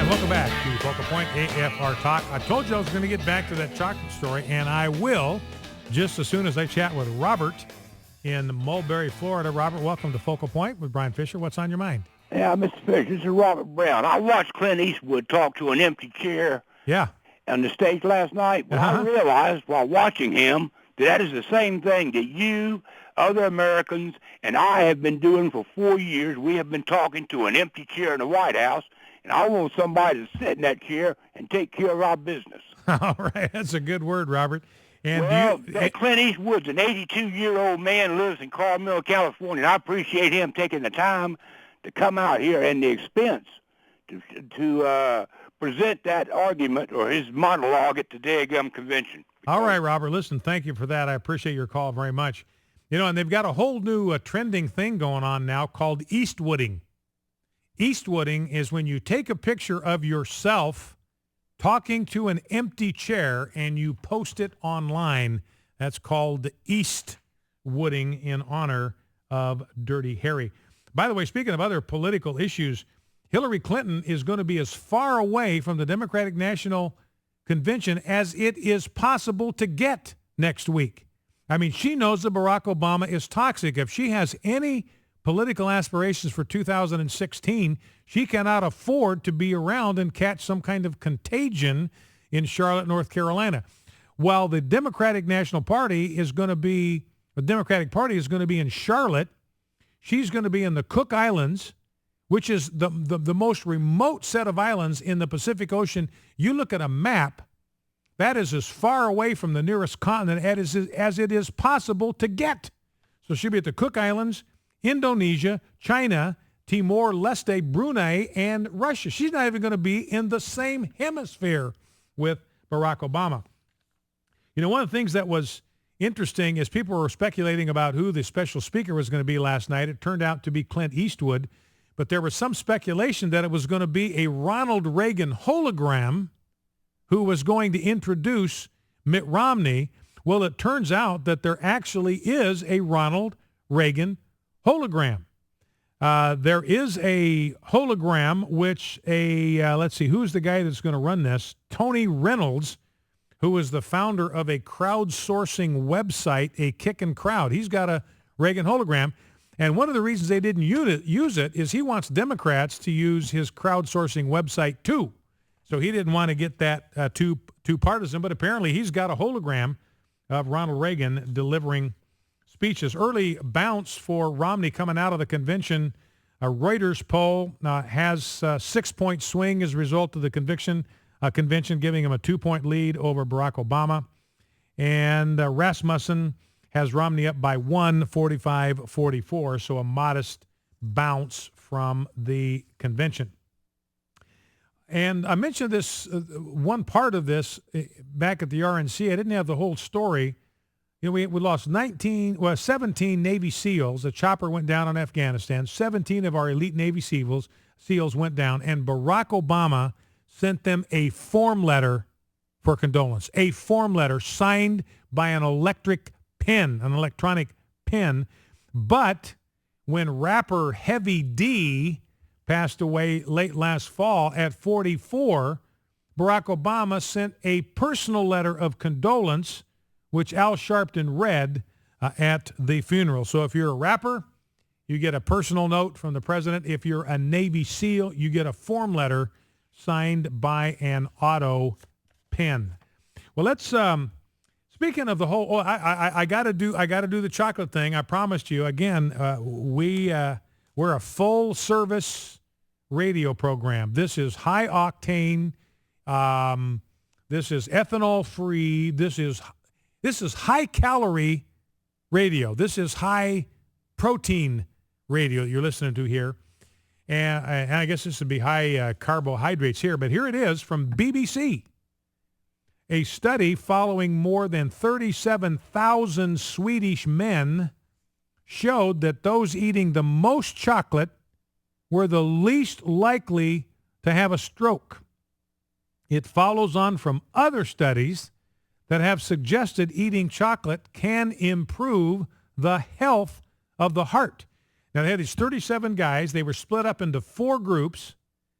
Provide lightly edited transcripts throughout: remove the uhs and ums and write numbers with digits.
right, welcome back to Focal Point AFR Talk. I told you I was going to get back to that chocolate story, and I will just as soon as I chat with Robert in Mulberry, Florida. Robert, welcome to Focal Point with Brian Fisher. What's on your mind? Yeah, Mr. Fisher, this is Robert Brown. I watched Clint Eastwood talk to an empty chair on the stage last night, but I realized while watching him that is the same thing that you, other Americans, and I have been doing for 4 years. We have been talking to an empty chair in the White House, and I want somebody to sit in that chair and take care of our business. All right, that's a good word, Robert. And Clint Eastwood's an 82-year-old man, lives in Carmel, California, and I appreciate him taking the time to come out here and the expense to present that argument or his monologue at the Daegum Convention. All right, Robert, listen, thank you for that. I appreciate your call very much. You know, and they've got a whole new trending thing going on now called Eastwooding. Eastwooding is when you take a picture of yourself talking to an empty chair and you post it online. That's called Eastwooding in honor of Dirty Harry. By the way, speaking of other political issues, Hillary Clinton is going to be as far away from the Democratic National Convention as it is possible to get next week. I mean, she knows that Barack Obama is toxic. If she has any political aspirations for 2016, she cannot afford to be around and catch some kind of contagion in Charlotte, North Carolina. While the Democratic National Party is going to be, the Democratic Party is going to be in Charlotte, she's going to be in the Cook Islands, which is the most remote set of islands in the Pacific Ocean. You look at a map, that is as far away from the nearest continent as it is possible to get. So she'll be at the Cook Islands, Indonesia, China, Timor-Leste, Brunei, and Russia. She's not even going to be in the same hemisphere with Barack Obama. You know, one of the things that was interesting is people were speculating about who the special speaker was going to be last night. It turned out to be Clint Eastwood, but there was some speculation that it was going to be a Ronald Reagan hologram who was going to introduce Mitt Romney. Well, it turns out that there actually is a Ronald Reagan hologram. There is a hologram which let's see, who's the guy that's going to run this? Tony Reynolds, who is the founder of a crowdsourcing website, A Kickin' Crowd. He's got a Reagan hologram. And one of the reasons they didn't use it is he wants Democrats to use his crowdsourcing website too. So he didn't want to get that too partisan, but apparently he's got a hologram of Ronald Reagan delivering speeches. Early bounce for Romney coming out of the convention. A Reuters poll has a 6-point swing as a result of the convention, giving him a 2-point lead over Barack Obama. And Rasmussen has Romney up by 45-44, so a modest bounce from the convention. And I mentioned this, one part of this back at the RNC. I didn't have the whole story. You know, we lost 17 Navy SEALs. A chopper went down on Afghanistan. 17 of our elite Navy SEALs went down, and Barack Obama sent them a form letter for condolence, a form letter signed by an electronic pen. But when rapper Heavy D passed away late last fall at 44, Barack Obama sent a personal letter of condolence, which Al Sharpton read at the funeral. So if you're a rapper, you get a personal note from the president. If you're a Navy SEAL, you get a form letter signed by an auto pen. Well, let's speaking of the whole, I got to do the chocolate thing. I promised you. Again, we're a full service radio program. This is high octane. This is ethanol free. This is high calorie radio. This is high protein radio you're listening to here. And I guess this would be high carbohydrates here, but here it is from BBC. A study following more than 37,000 Swedish men showed that those eating the most chocolate were the least likely to have a stroke. It follows on from other studies that have suggested eating chocolate can improve the health of the heart. Now, they had these 37 guys. They were split up into 4 groups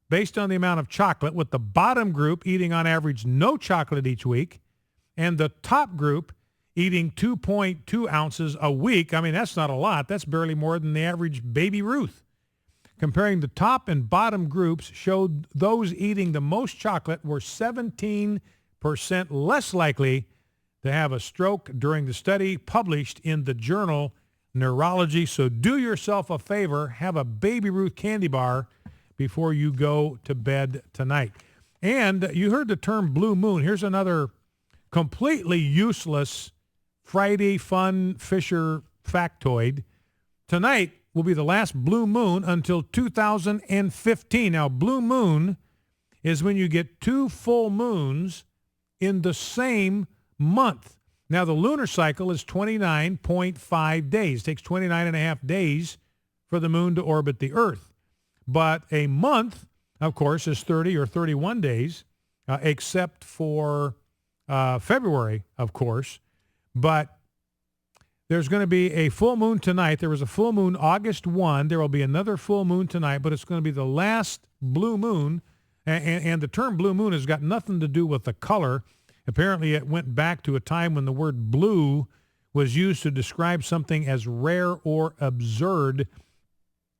based on the amount of chocolate, with the bottom group eating on average no chocolate each week, and the top group eating 2.2 ounces a week. I mean, that's not a lot. That's barely more than the average Baby Ruth. Comparing the top and bottom groups showed those eating the most chocolate were 17% less likely to have a stroke during the study, published in the journal Neurology. So do yourself a favor, have a Baby Ruth candy bar before you go to bed tonight. And you heard the term blue moon. Here's another completely useless Friday fun Fisher factoid. Tonight will be the last blue moon until 2015. Now, blue moon is when you get 2 full moons in the same month. Now, the lunar cycle is 29.5 days. It takes 29 and a half days for the moon to orbit the Earth. But a month, of course, is 30 or 31 days, except for February, of course. But there's going to be a full moon tonight. There was a full moon August 1. There will be another full moon tonight, but it's going to be the last blue moon. And the term blue moon has got nothing to do with the color. Apparently, it went back to a time when the word blue was used to describe something as rare or absurd.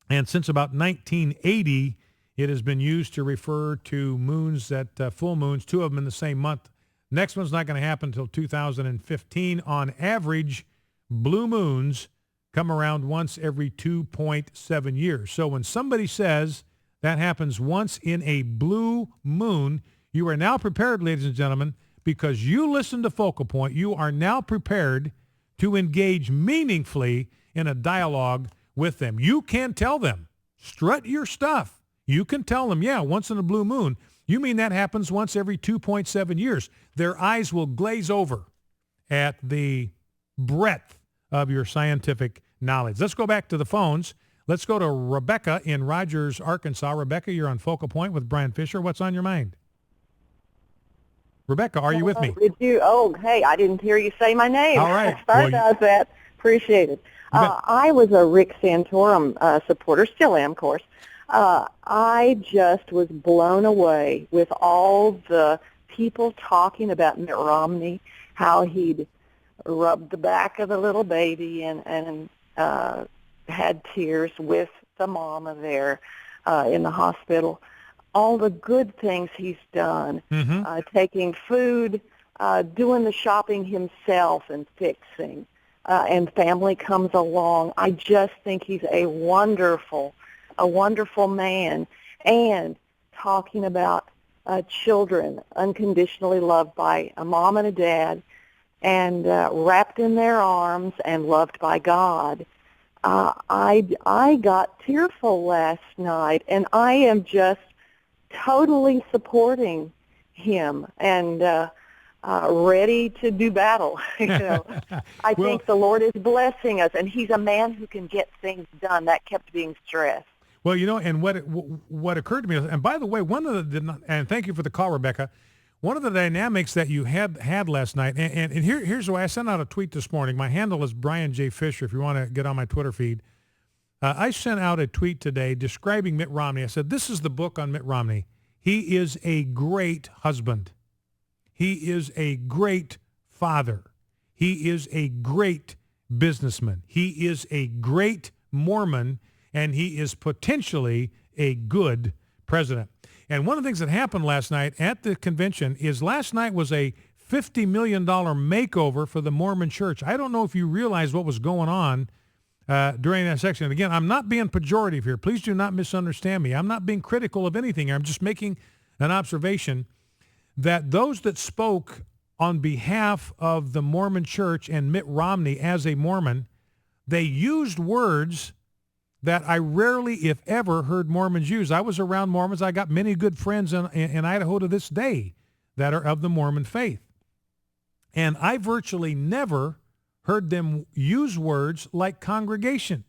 And since about 1980, it has been used to refer to moons that full moons, 2 of them in the same month. Next one's not going to happen until 2015. On average, blue moons come around once every 2.7 years. So when somebody says that happens once in a blue moon, you are now prepared, ladies and gentlemen, because you listen to Focal Point. You are now prepared to engage meaningfully in a dialogue with them. You can tell them, strut your stuff. You can tell them, yeah, once in a blue moon. You mean that happens once every 2.7 years. Their eyes will glaze over at the breadth of your scientific knowledge. Let's go back to the phones. Let's go to Rebecca in Rogers, Arkansas. Rebecca, you're on Focal Point with Brian Fisher. What's on your mind? Rebecca, are you with me? Did you? Oh, hey, I didn't hear you say my name. All right. Sorry about that. Appreciate it. I was a Rick Santorum supporter, still am, of course. I just was blown away with all the people talking about Mitt Romney, how he'd rubbed the back of the little baby and had tears with the mama there in the hospital. All the good things he's done, taking food, doing the shopping himself and fixing, and family comes along. I just think he's a wonderful man, and talking about children unconditionally loved by a mom and a dad, and wrapped in their arms and loved by God. I got tearful last night, and I am just totally supporting him and ready to do battle. I think the Lord is blessing us, and he's a man who can get things done. That kept being stressed. Well, and what occurred to me, and by the way, and thank you for the call, Rebecca, one of the dynamics that you had last night, and here's why I sent out a tweet this morning. My handle is Brian J. Fisher, if you want to get on my Twitter feed. I sent out a tweet today describing Mitt Romney. I said, this is the book on Mitt Romney. He is a great husband. He is a great father. He is a great businessman. He is a great Mormon, and he is potentially a good president. And one of the things that happened last night at the convention is last night was a $50 million makeover for the Mormon Church. I don't know if you realize what was going on during that section. And again, I'm not being pejorative here. Please do not misunderstand me. I'm not being critical of anything. I'm just making an observation that those that spoke on behalf of the Mormon Church and Mitt Romney as a Mormon, they used words that I rarely, if ever, heard Mormons use. I was around Mormons. I got many good friends in Idaho to this day that are of the Mormon faith. And I virtually never heard them use words like congregation.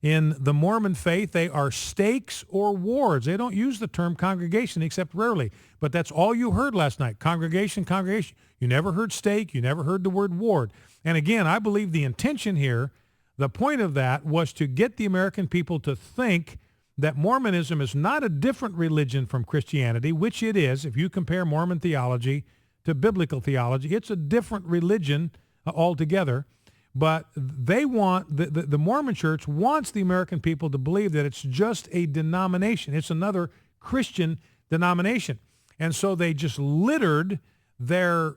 In the Mormon faith, they are stakes or wards. They don't use the term congregation except rarely. But that's all you heard last night, congregation, congregation. You never heard stake. You never heard the word ward. And again, I believe the intention here, the point of that was to get the American people to think that Mormonism is not a different religion from Christianity, which it is. If you compare Mormon theology to biblical theology, it's a different religion altogether. But they want, the Mormon Church wants the American people to believe that it's just a denomination. It's another Christian denomination. And so they just littered their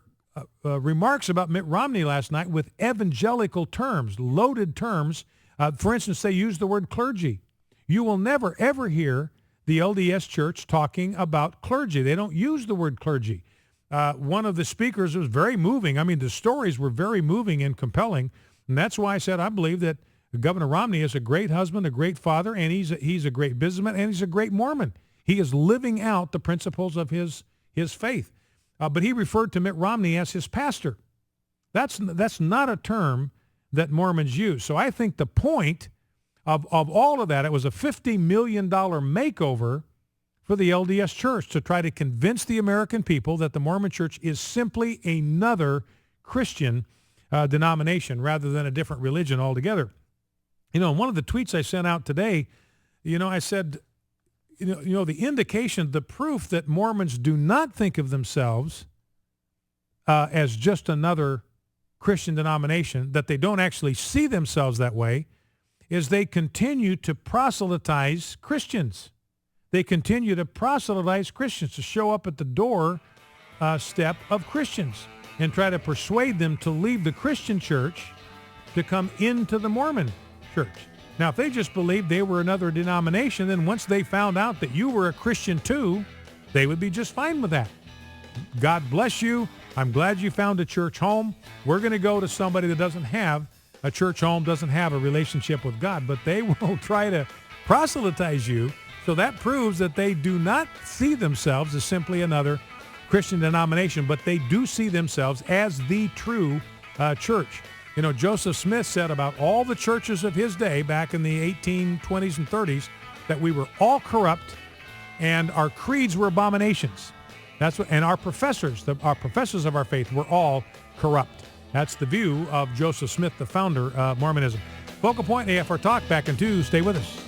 remarks about Mitt Romney last night with evangelical terms, loaded terms. For instance, they used the word clergy. You will never, ever hear the LDS Church talking about clergy. They don't use the word clergy. One of the speakers was very moving. I mean, the stories were very moving and compelling. And that's why I said I believe that Governor Romney is a great husband, a great father, and he's a great businessman, and he's a great Mormon. He is living out the principles of his faith. But he referred to Mitt Romney as his pastor. That's not a term that Mormons use. So I think the point of all of that, it was a $50 million makeover for the LDS Church to try to convince the American people that the Mormon Church is simply another Christian denomination rather than a different religion altogether. You know, in one of the tweets I sent out today, I said, the indication, the proof that Mormons do not think of themselves as just another Christian denomination, that they don't actually see themselves that way, is they continue to proselytize Christians. They continue to proselytize Christians, to show up at the door step of Christians and try to persuade them to leave the Christian church to come into the Mormon church. Now, if they just believed they were another denomination, then once they found out that you were a Christian too, they would be just fine with that. God bless you. I'm glad you found a church home. We're going to go to somebody that doesn't have a church home, doesn't have a relationship with God, but they will try to proselytize you. So that proves that they do not see themselves as simply another Christian denomination, but they do see themselves as the true church. Joseph Smith said about all the churches of his day back in the 1820s and 30s that we were all corrupt and our creeds were abominations. And our professors of our faith were all corrupt. That's the view of Joseph Smith, the founder of Mormonism. Focal Point AFR Talk back in 2. Stay with us.